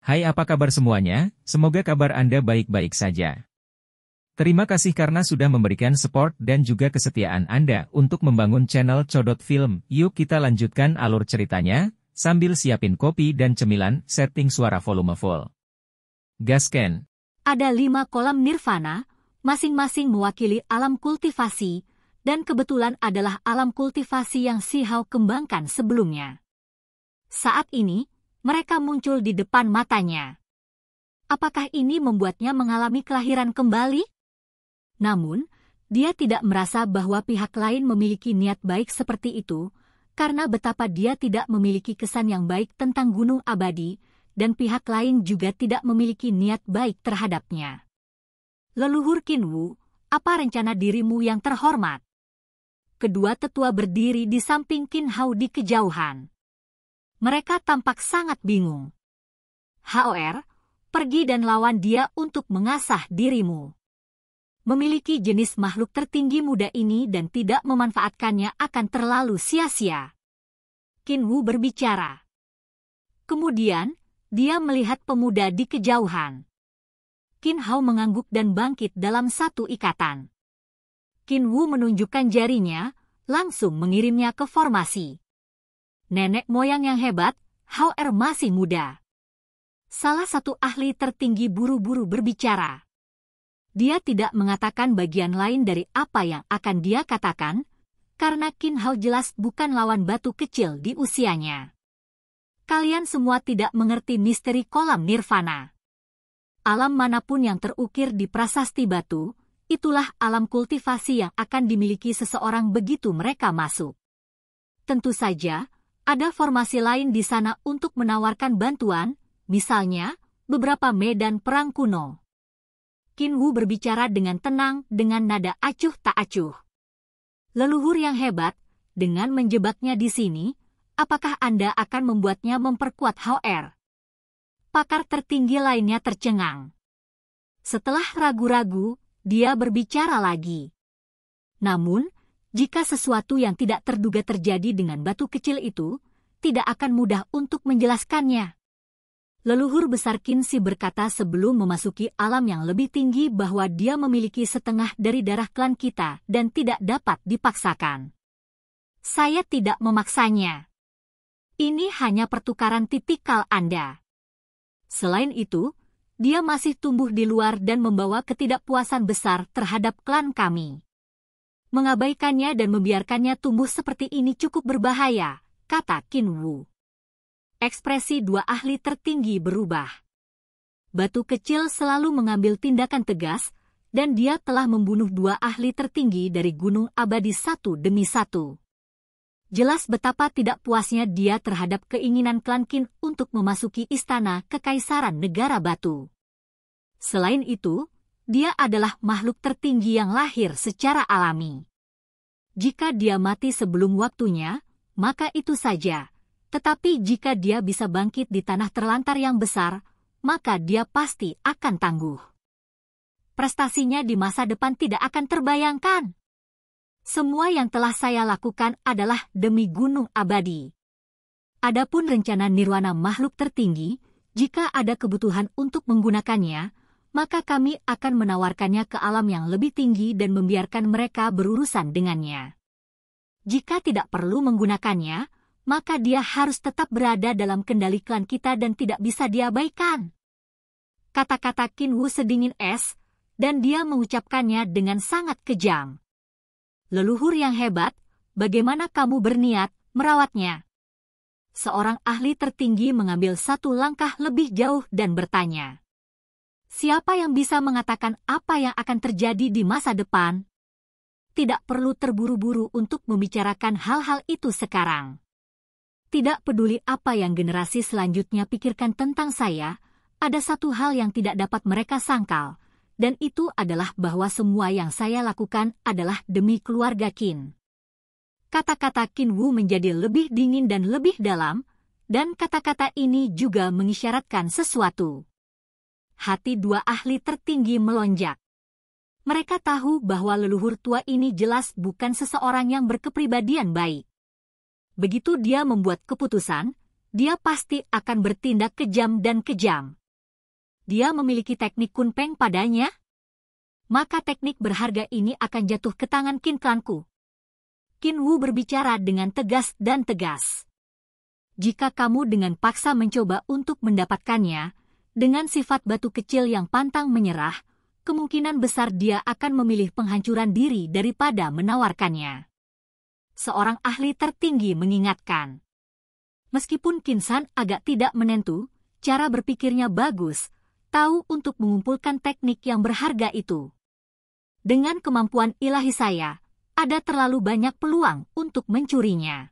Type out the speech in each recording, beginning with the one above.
Hai, apa kabar semuanya? Semoga kabar Anda baik-baik saja. Terima kasih karena sudah memberikan support dan juga kesetiaan Anda untuk membangun channel Codot Film. Yuk kita lanjutkan alur ceritanya, sambil siapin kopi dan cemilan, setting suara volume full. Gasken. Ada 5 kolam nirvana, masing-masing mewakili alam kultivasi, dan kebetulan adalah alam kultivasi yang Si Hao kembangkan sebelumnya. Saat ini, mereka muncul di depan matanya. Apakah ini membuatnya mengalami kelahiran kembali? Namun, dia tidak merasa bahwa pihak lain memiliki niat baik seperti itu, karena betapa dia tidak memiliki kesan yang baik tentang Gunung Abadi, dan pihak lain juga tidak memiliki niat baik terhadapnya. Leluhur Qinwu, apa rencana dirimu yang terhormat? Kedua tetua berdiri di samping Qin Hao di kejauhan. Mereka tampak sangat bingung. Hao, pergi dan lawan dia untuk mengasah dirimu. Memiliki jenis makhluk tertinggi muda ini dan tidak memanfaatkannya akan terlalu sia-sia. Qinwu berbicara. Kemudian, dia melihat pemuda di kejauhan. Qin Hao mengangguk dan bangkit dalam satu ikatan. Qinwu menunjukkan jarinya, langsung mengirimnya ke formasi. Nenek moyang yang hebat, Hao masih muda. Salah satu ahli tertinggi buru-buru berbicara. Dia tidak mengatakan bagian lain dari apa yang akan dia katakan, karena Qin Hao jelas bukan lawan batu kecil di usianya. Kalian semua tidak mengerti misteri kolam nirvana. Alam manapun yang terukir di prasasti batu, itulah alam kultivasi yang akan dimiliki seseorang begitu mereka masuk. Tentu saja, ada formasi lain di sana untuk menawarkan bantuan, misalnya, beberapa medan perang kuno. Qinwu berbicara dengan tenang dengan nada acuh tak acuh. Leluhur yang hebat, dengan menjebaknya di sini, apakah Anda akan membuatnya memperkuat Hao? Pakar tertinggi lainnya tercengang. Setelah ragu-ragu, dia berbicara lagi. Namun, jika sesuatu yang tidak terduga terjadi dengan batu kecil itu, tidak akan mudah untuk menjelaskannya. Leluhur besar Qinzi berkata sebelum memasuki alam yang lebih tinggi bahwa dia memiliki setengah dari darah klan kita dan tidak dapat dipaksakan. Saya tidak memaksanya. Ini hanya pertukaran tipikal Anda. Selain itu, dia masih tumbuh di luar dan membawa ketidakpuasan besar terhadap klan kami. Mengabaikannya dan membiarkannya tumbuh seperti ini cukup berbahaya, kata Qinwu. Ekspresi dua ahli tertinggi berubah. Batu kecil selalu mengambil tindakan tegas, dan dia telah membunuh dua ahli tertinggi dari Gunung Abadi satu demi satu. Jelas betapa tidak puasnya dia terhadap keinginan klan Qin untuk memasuki istana kekaisaran negara batu. Selain itu, dia adalah makhluk tertinggi yang lahir secara alami. Jika dia mati sebelum waktunya, maka itu saja. Tetapi jika dia bisa bangkit di tanah terlantar yang besar, maka dia pasti akan tangguh. Prestasinya di masa depan tidak akan terbayangkan. Semua yang telah saya lakukan adalah demi Gunung Abadi. Adapun rencana nirwana makhluk tertinggi, jika ada kebutuhan untuk menggunakannya, maka kami akan menawarkannya ke alam yang lebih tinggi dan membiarkan mereka berurusan dengannya. Jika tidak perlu menggunakannya, maka dia harus tetap berada dalam kendali klan kita dan tidak bisa diabaikan. Kata-kata Qinwu sedingin es, dan dia mengucapkannya dengan sangat kejam. Leluhur yang hebat, bagaimana kamu berniat merawatnya? Seorang ahli tertinggi mengambil satu langkah lebih jauh dan bertanya. Siapa yang bisa mengatakan apa yang akan terjadi di masa depan? Tidak perlu terburu-buru untuk membicarakan hal-hal itu sekarang. Tidak peduli apa yang generasi selanjutnya pikirkan tentang saya, ada satu hal yang tidak dapat mereka sangkal, dan itu adalah bahwa semua yang saya lakukan adalah demi keluarga Qin. Kata-kata Qinwu menjadi lebih dingin dan lebih dalam, dan kata-kata ini juga mengisyaratkan sesuatu. Hati dua ahli tertinggi melonjak. Mereka tahu bahwa leluhur tua ini jelas bukan seseorang yang berkepribadian baik. Begitu dia membuat keputusan, dia pasti akan bertindak kejam dan kejam. Dia memiliki teknik kunpeng padanya? Maka teknik berharga ini akan jatuh ke tangan Qin Klanku. Qin Wu berbicara dengan tegas dan tegas. Jika kamu dengan paksa mencoba untuk mendapatkannya, dengan sifat batu kecil yang pantang menyerah, kemungkinan besar dia akan memilih penghancuran diri daripada menawarkannya. Seorang ahli tertinggi mengingatkan. Meskipun Qin San agak tidak menentu, cara berpikirnya bagus, tahu untuk mengumpulkan teknik yang berharga itu. Dengan kemampuan ilahi saya, ada terlalu banyak peluang untuk mencurinya.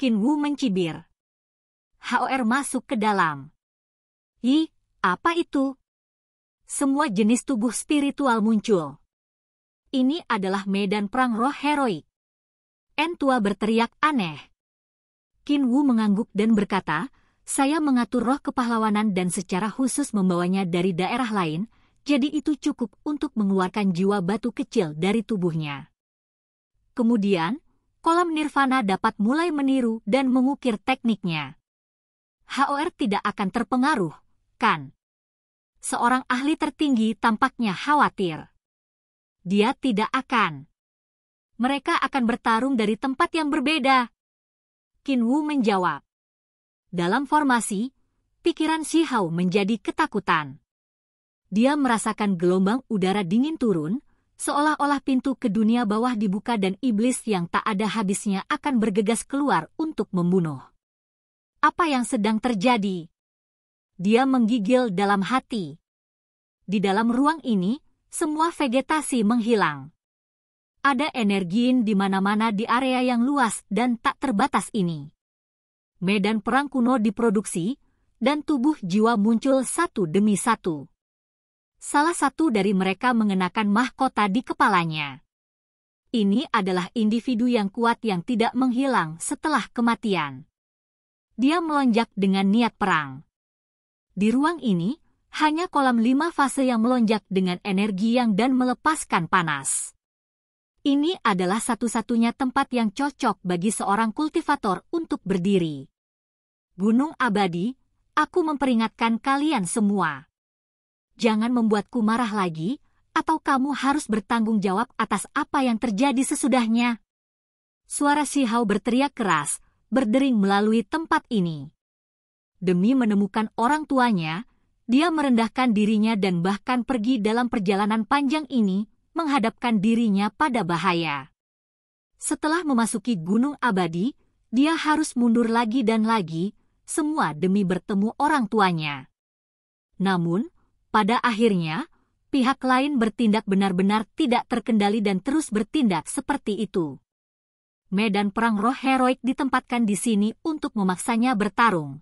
Qin Wu mencibir. HOR masuk ke dalam. Ih, apa itu? Semua jenis tubuh spiritual muncul. Ini adalah medan perang roh heroik. En tua berteriak aneh. Qin Wu mengangguk dan berkata, saya mengatur roh kepahlawanan dan secara khusus membawanya dari daerah lain, jadi itu cukup untuk mengeluarkan jiwa batu kecil dari tubuhnya. Kemudian, kolam nirvana dapat mulai meniru dan mengukir tekniknya. HOR tidak akan terpengaruh, kan? Seorang ahli tertinggi tampaknya khawatir. Dia tidak akan. Mereka akan bertarung dari tempat yang berbeda. Qin Wu menjawab. Dalam formasi, pikiran Xi Hao menjadi ketakutan. Dia merasakan gelombang udara dingin turun, seolah-olah pintu ke dunia bawah dibuka dan iblis yang tak ada habisnya akan bergegas keluar untuk membunuh. Apa yang sedang terjadi? Dia menggigil dalam hati. Di dalam ruang ini, semua vegetasi menghilang. Ada energi di mana-mana di area yang luas dan tak terbatas ini. Medan perang kuno diproduksi, dan tubuh jiwa muncul satu demi satu. Salah satu dari mereka mengenakan mahkota di kepalanya. Ini adalah individu yang kuat yang tidak menghilang setelah kematian. Dia melonjak dengan niat perang. Di ruang ini, hanya kolam 5 fase yang melonjak dengan energi yang dan melepaskan panas. Ini adalah satu-satunya tempat yang cocok bagi seorang kultivator untuk berdiri. Gunung Abadi, aku memperingatkan kalian semua. Jangan membuatku marah lagi, atau kamu harus bertanggung jawab atas apa yang terjadi sesudahnya. Suara Xi Hao berteriak keras, berdering melalui tempat ini. Demi menemukan orang tuanya, dia merendahkan dirinya dan bahkan pergi dalam perjalanan panjang ini, menghadapkan dirinya pada bahaya. Setelah memasuki Gunung Abadi, dia harus mundur lagi dan lagi, semua demi bertemu orang tuanya. Namun, pada akhirnya, pihak lain bertindak benar-benar tidak terkendali dan terus bertindak seperti itu. Medan perang roh heroik ditempatkan di sini untuk memaksanya bertarung.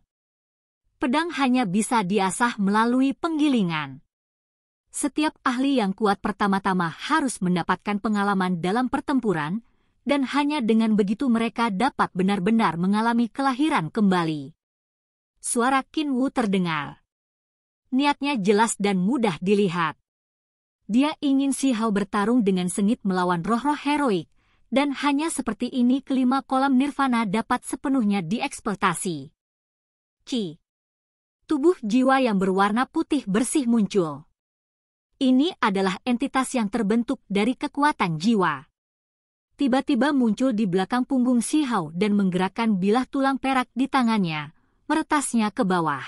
Pedang hanya bisa diasah melalui penggilingan. Setiap ahli yang kuat pertama-tama harus mendapatkan pengalaman dalam pertempuran, dan hanya dengan begitu mereka dapat benar-benar mengalami kelahiran kembali. Suara Qin Wu terdengar. Niatnya jelas dan mudah dilihat. Dia ingin Xi Hao bertarung dengan sengit melawan roh-roh heroik, dan hanya seperti ini kelima kolam nirvana dapat sepenuhnya dieksploitasi. Qi. Tubuh jiwa yang berwarna putih bersih muncul. Ini adalah entitas yang terbentuk dari kekuatan jiwa. Tiba-tiba muncul di belakang punggung Xi Hao dan menggerakkan bilah tulang perak di tangannya, meretasnya ke bawah.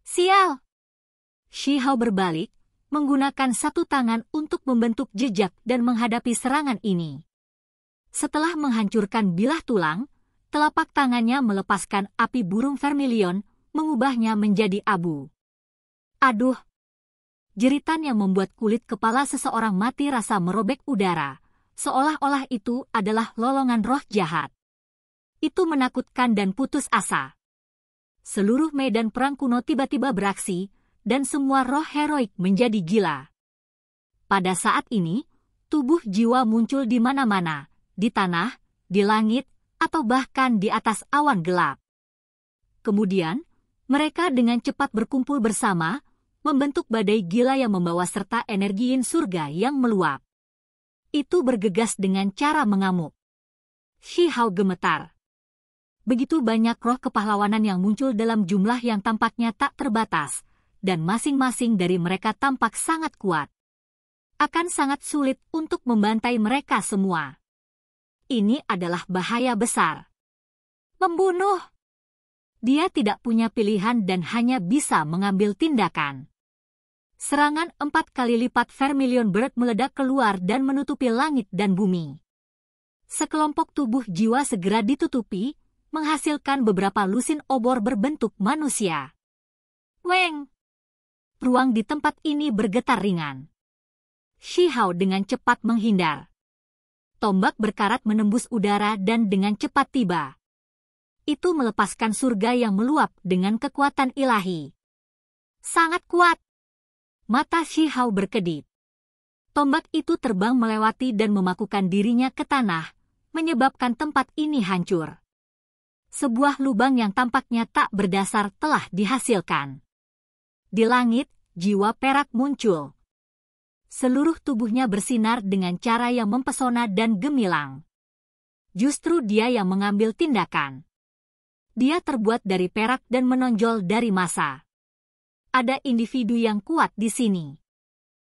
Sial! Xi Hao berbalik, menggunakan satu tangan untuk membentuk jejak dan menghadapi serangan ini. Setelah menghancurkan bilah tulang, telapak tangannya melepaskan api burung vermilion, mengubahnya menjadi abu. Aduh! Jeritan yang membuat kulit kepala seseorang mati rasa merobek udara, seolah-olah itu adalah lolongan roh jahat. Itu menakutkan dan putus asa. Seluruh medan perang kuno tiba-tiba beraksi, dan semua roh heroik menjadi gila. Pada saat ini, tubuh jiwa muncul di mana-mana, di tanah, di langit, atau bahkan di atas awan gelap. Kemudian, mereka dengan cepat berkumpul bersama, membentuk badai gila yang membawa serta energi surga yang meluap. Itu bergegas dengan cara mengamuk. Xi Hao gemetar. begitu banyak roh kepahlawanan yang muncul dalam jumlah yang tampaknya tak terbatas, dan masing-masing dari mereka tampak sangat kuat. Akan sangat sulit untuk membantai mereka semua. Ini adalah bahaya besar. Membunuh. Dia tidak punya pilihan dan hanya bisa mengambil tindakan. Serangan 4 kali lipat Vermilion Bird meledak keluar dan menutupi langit dan bumi. Sekelompok tubuh jiwa segera ditutupi, menghasilkan beberapa lusin obor berbentuk manusia. Weng! Ruang di tempat ini bergetar ringan. Shihao dengan cepat menghindar. Tombak berkarat menembus udara dan dengan cepat tiba. Itu melepaskan surga yang meluap dengan kekuatan ilahi. Sangat kuat. Mata Shihao berkedip. Tombak itu terbang melewati dan memakukan dirinya ke tanah, menyebabkan tempat ini hancur. Sebuah lubang yang tampaknya tak berdasar telah dihasilkan. Di langit, jiwa perak muncul. Seluruh tubuhnya bersinar dengan cara yang mempesona dan gemilang. Justru dia yang mengambil tindakan. Dia terbuat dari perak dan menonjol dari massa. Ada individu yang kuat di sini.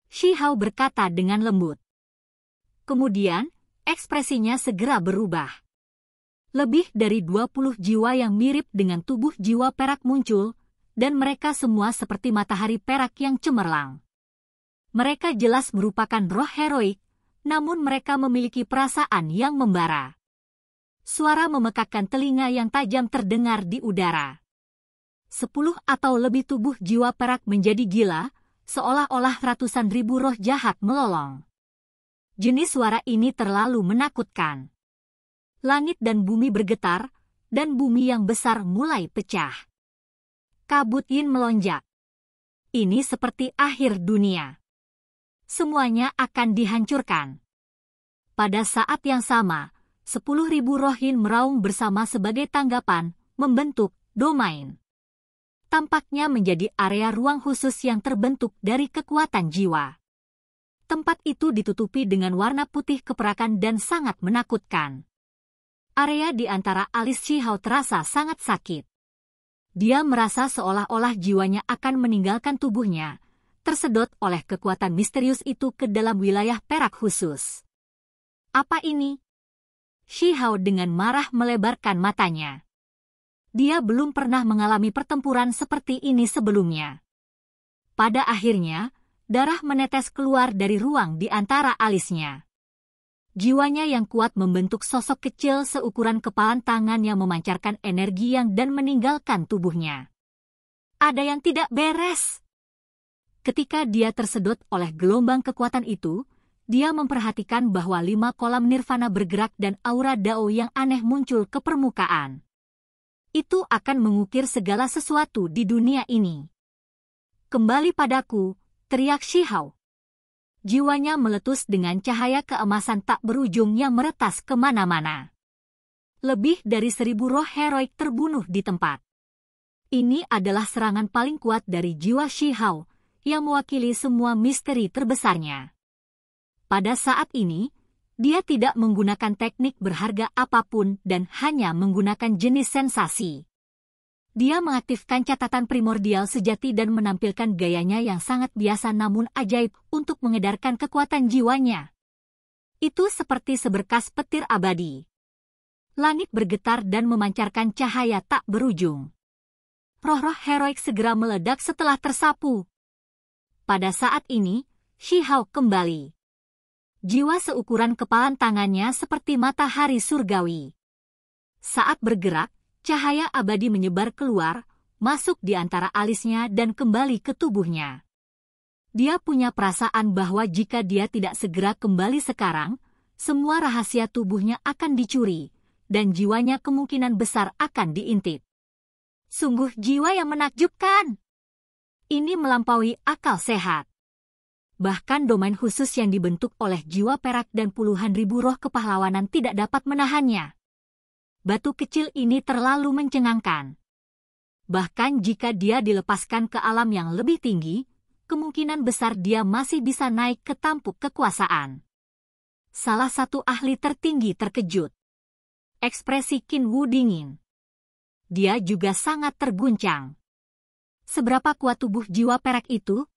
Shihao berkata dengan lembut. Kemudian, ekspresinya segera berubah. Lebih dari 20 jiwa yang mirip dengan tubuh jiwa perak muncul, dan mereka semua seperti matahari perak yang cemerlang. Mereka jelas merupakan roh heroik, namun mereka memiliki perasaan yang membara. Suara memekakkan telinga yang tajam terdengar di udara. 10 atau lebih tubuh jiwa perak menjadi gila, seolah-olah ratusan ribu roh jahat melolong. Jenis suara ini terlalu menakutkan. Langit dan bumi bergetar, dan bumi yang besar mulai pecah. Kabut yin melonjak. Ini seperti akhir dunia. Semuanya akan dihancurkan. Pada saat yang sama, 10.000 roh yin meraung bersama sebagai tanggapan, membentuk domain. Tampaknya menjadi area ruang khusus yang terbentuk dari kekuatan jiwa. Tempat itu ditutupi dengan warna putih keperakan dan sangat menakutkan. Area di antara alis Shihao terasa sangat sakit. Dia merasa seolah-olah jiwanya akan meninggalkan tubuhnya, tersedot oleh kekuatan misterius itu ke dalam wilayah perak khusus. Apa ini? Shihao dengan marah melebarkan matanya. Dia belum pernah mengalami pertempuran seperti ini sebelumnya. Pada akhirnya, darah menetes keluar dari ruang di antara alisnya. Jiwanya yang kuat membentuk sosok kecil seukuran kepalan tangan yang memancarkan energi dan meninggalkan tubuhnya. Ada yang tidak beres. Ketika dia tersedot oleh gelombang kekuatan itu, dia memperhatikan bahwa 5 kolam nirvana bergerak dan aura Dao yang aneh muncul ke permukaan. Itu akan mengukir segala sesuatu di dunia ini. Kembali padaku, teriak Shihao. Jiwanya meletus dengan cahaya keemasan tak berujung yang meretas kemana-mana. Lebih dari 1000 roh heroik terbunuh di tempat. Ini adalah serangan paling kuat dari jiwa Shihao, yang mewakili semua misteri terbesarnya. Pada saat ini, dia tidak menggunakan teknik berharga apapun dan hanya menggunakan jenis sensasi. Dia mengaktifkan catatan primordial sejati dan menampilkan gayanya yang sangat biasa namun ajaib untuk mengedarkan kekuatan jiwanya. Itu seperti seberkas petir abadi. Langit bergetar dan memancarkan cahaya tak berujung. Roh-roh heroik segera meledak setelah tersapu. Pada saat ini, Shihao kembali. Jiwa seukuran kepalan tangannya seperti matahari surgawi. Saat bergerak, cahaya abadi menyebar keluar, masuk di antara alisnya dan kembali ke tubuhnya. Dia punya perasaan bahwa jika dia tidak segera kembali sekarang, semua rahasia tubuhnya akan dicuri, dan jiwanya kemungkinan besar akan diintip. Sungguh jiwa yang menakjubkan. Ini melampaui akal sehat. Bahkan domain khusus yang dibentuk oleh jiwa perak dan puluhan ribu roh kepahlawanan tidak dapat menahannya. Batu kecil ini terlalu mencengangkan. Bahkan jika dia dilepaskan ke alam yang lebih tinggi, kemungkinan besar dia masih bisa naik ke tampuk kekuasaan. Salah satu ahli tertinggi terkejut. Ekspresi Qin Wu dingin. Dia juga sangat terguncang. Seberapa kuat tubuh jiwa perak itu?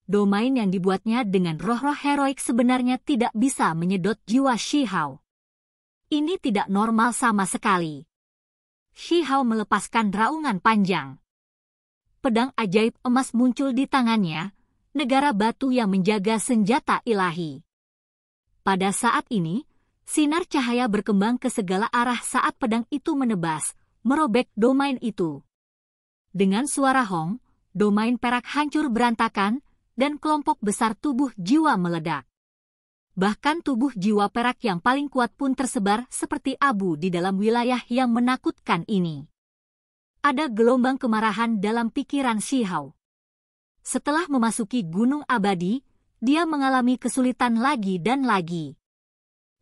Domain yang dibuatnya dengan roh-roh heroik sebenarnya tidak bisa menyedot jiwa Shi Hao. Ini tidak normal sama sekali. Shi Hao melepaskan raungan panjang. Pedang ajaib emas muncul di tangannya, negara batu yang menjaga senjata ilahi. Pada saat ini, sinar cahaya berkembang ke segala arah saat pedang itu menebas, merobek domain itu. Dengan suara hong, domain perak hancur berantakan, dan kelompok besar tubuh jiwa meledak. Bahkan tubuh jiwa perak yang paling kuat pun tersebar seperti abu di dalam wilayah yang menakutkan ini. Ada gelombang kemarahan dalam pikiran Shi Hao. Setelah memasuki Gunung Abadi, dia mengalami kesulitan lagi dan lagi.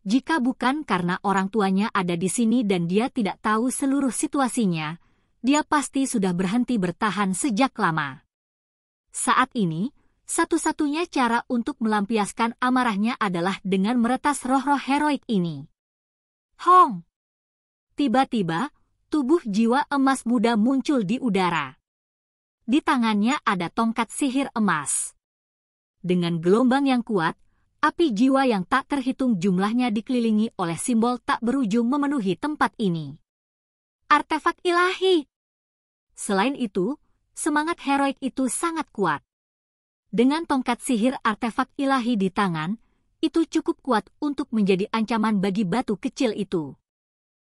Jika bukan karena orang tuanya ada di sini dan dia tidak tahu seluruh situasinya, dia pasti sudah berhenti bertahan sejak lama. Saat ini, satu-satunya cara untuk melampiaskan amarahnya adalah dengan meretas roh-roh heroik ini. Hong! Tiba-tiba, tubuh jiwa emas muda muncul di udara. Di tangannya ada tongkat sihir emas. Dengan gelombang yang kuat, api jiwa yang tak terhitung jumlahnya dikelilingi oleh simbol tak berujung memenuhi tempat ini. Artefak ilahi! Selain itu, semangat heroik itu sangat kuat. Dengan tongkat sihir artefak ilahi di tangan, itu cukup kuat untuk menjadi ancaman bagi batu kecil itu.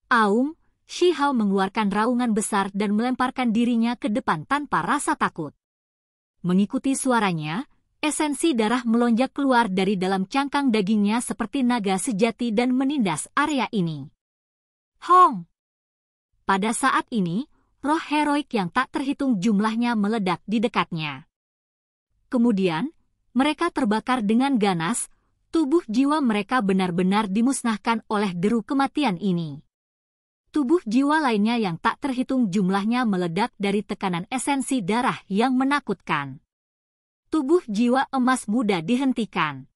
Aum! Shi Hao mengeluarkan raungan besar dan melemparkan dirinya ke depan tanpa rasa takut. Mengikuti suaranya, esensi darah melonjak keluar dari dalam cangkang dagingnya seperti naga sejati dan menindas area ini. Hong! Pada saat ini, roh heroik yang tak terhitung jumlahnya meledak di dekatnya. Kemudian, mereka terbakar dengan ganas, tubuh jiwa mereka benar-benar dimusnahkan oleh deru kematian ini. Tubuh jiwa lainnya yang tak terhitung jumlahnya meledak dari tekanan esensi darah yang menakutkan. Tubuh jiwa emas muda dihentikan.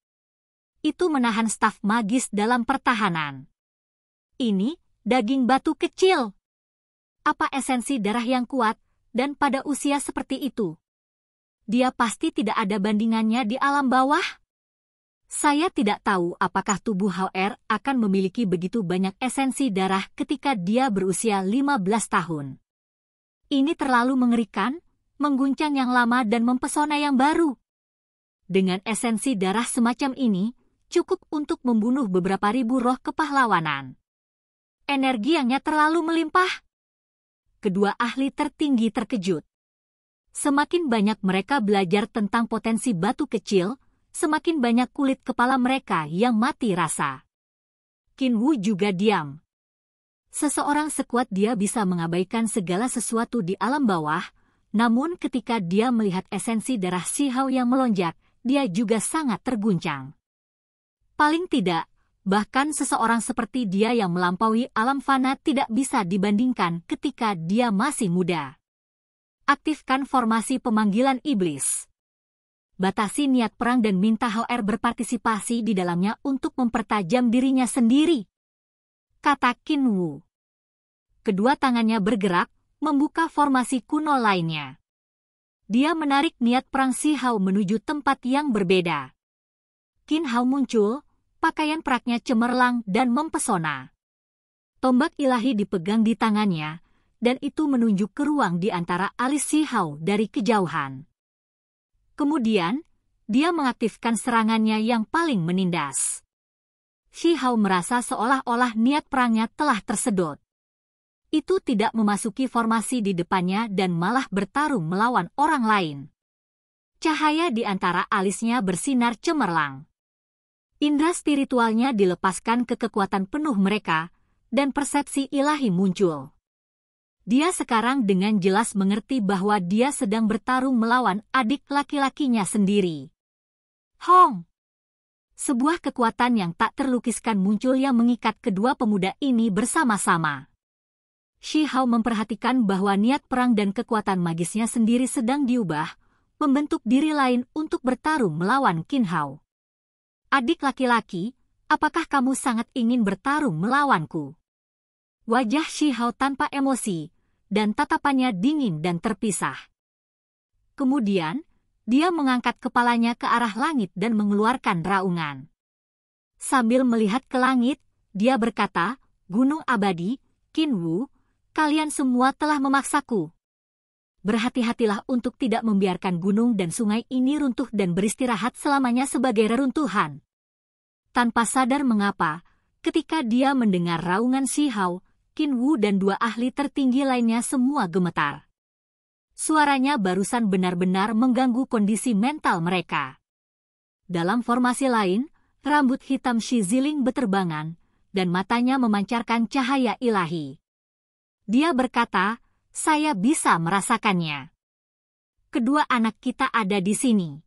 Itu menahan staf magis dalam pertahanan. Ini, daging batu kecil. Apa esensi darah yang kuat, dan pada usia seperti itu? Dia pasti tidak ada bandingannya di alam bawah. Saya tidak tahu apakah tubuh HR akan memiliki begitu banyak esensi darah ketika dia berusia 15 tahun. Ini terlalu mengerikan, mengguncang yang lama dan mempesona yang baru. Dengan esensi darah semacam ini, cukup untuk membunuh beberapa ribu roh kepahlawanan. Energi yangnya terlalu melimpah. Kedua ahli tertinggi terkejut. Semakin banyak mereka belajar tentang potensi batu kecil, semakin banyak kulit kepala mereka yang mati rasa. Qin Wu juga diam. Seseorang sekuat dia bisa mengabaikan segala sesuatu di alam bawah, namun ketika dia melihat esensi darah Shi Hao yang melonjak, dia juga sangat terguncang. Paling tidak, bahkan seseorang seperti dia yang melampaui alam fana tidak bisa dibandingkan ketika dia masih muda. Aktifkan formasi pemanggilan iblis. Batasi niat perang dan minta HR berpartisipasi di dalamnya untuk mempertajam dirinya sendiri, kata Qin Wu. Kedua tangannya bergerak, membuka formasi kuno lainnya. Dia menarik niat perang Shi Hao menuju tempat yang berbeda. Qin Hao muncul, pakaian peraknya cemerlang dan mempesona. Tombak ilahi dipegang di tangannya, dan itu menunjuk ke ruang di antara alis Shi Hao dari kejauhan. Kemudian, dia mengaktifkan serangannya yang paling menindas. Shi Hao merasa seolah-olah niat perangnya telah tersedot. Itu tidak memasuki formasi di depannya dan malah bertarung melawan orang lain. Cahaya di antara alisnya bersinar cemerlang. Indra spiritualnya dilepaskan ke kekuatan penuh mereka, dan persepsi ilahi muncul. Dia sekarang dengan jelas mengerti bahwa dia sedang bertarung melawan adik laki-lakinya sendiri. Hong! Sebuah kekuatan yang tak terlukiskan muncul yang mengikat kedua pemuda ini bersama-sama. Shi Hao memperhatikan bahwa niat perang dan kekuatan magisnya sendiri sedang diubah, membentuk diri lain untuk bertarung melawan Qin Hao. Adik laki-laki, apakah kamu sangat ingin bertarung melawanku? Wajah Shi Hao tanpa emosi, dan tatapannya dingin dan terpisah. Kemudian, dia mengangkat kepalanya ke arah langit dan mengeluarkan raungan. Sambil melihat ke langit, dia berkata, "Gunung abadi, Qinwu, kalian semua telah memaksaku. Berhati-hatilah untuk tidak membiarkan gunung dan sungai ini runtuh dan beristirahat selamanya sebagai reruntuhan." Tanpa sadar mengapa, ketika dia mendengar raungan Si Hao, Qinwu dan dua ahli tertinggi lainnya semua gemetar. Suaranya barusan benar-benar mengganggu kondisi mental mereka. Dalam formasi lain, rambut hitam Shi Ziling beterbangan, dan matanya memancarkan cahaya ilahi. Dia berkata, "Saya bisa merasakannya. Kedua anak kita ada di sini."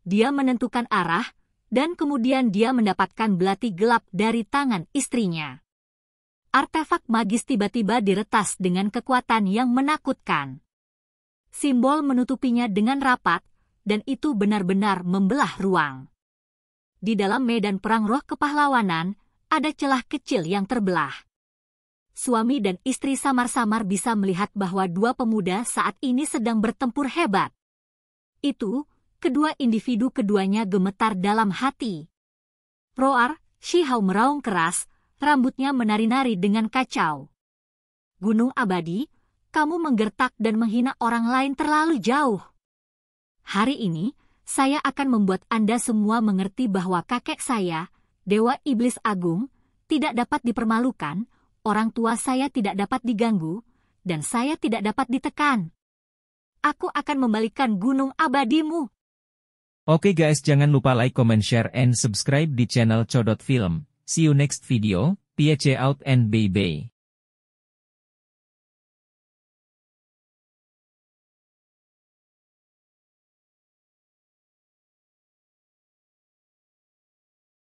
Dia menentukan arah, dan kemudian dia mendapatkan belati gelap dari tangan istrinya. Artefak magis tiba-tiba diretas dengan kekuatan yang menakutkan. Simbol menutupinya dengan rapat, dan itu benar-benar membelah ruang. Di dalam medan perang roh kepahlawanan, ada celah kecil yang terbelah. Suami dan istri samar-samar bisa melihat bahwa dua pemuda saat ini sedang bertempur hebat. Itu, kedua individu keduanya gemetar dalam hati. "Roar!" Si Hao meraung keras, rambutnya menari-nari dengan kacau. "Gunung abadi, kamu menggertak dan menghina orang lain terlalu jauh. Hari ini, saya akan membuat Anda semua mengerti bahwa kakek saya, Dewa Iblis Agung, tidak dapat dipermalukan, orang tua saya tidak dapat diganggu, dan saya tidak dapat ditekan. Aku akan membalikan gunung abadimu." Oke guys, jangan lupa like, comment, share, and subscribe di channel Codot Film. See you next video, peace out and bye-bye.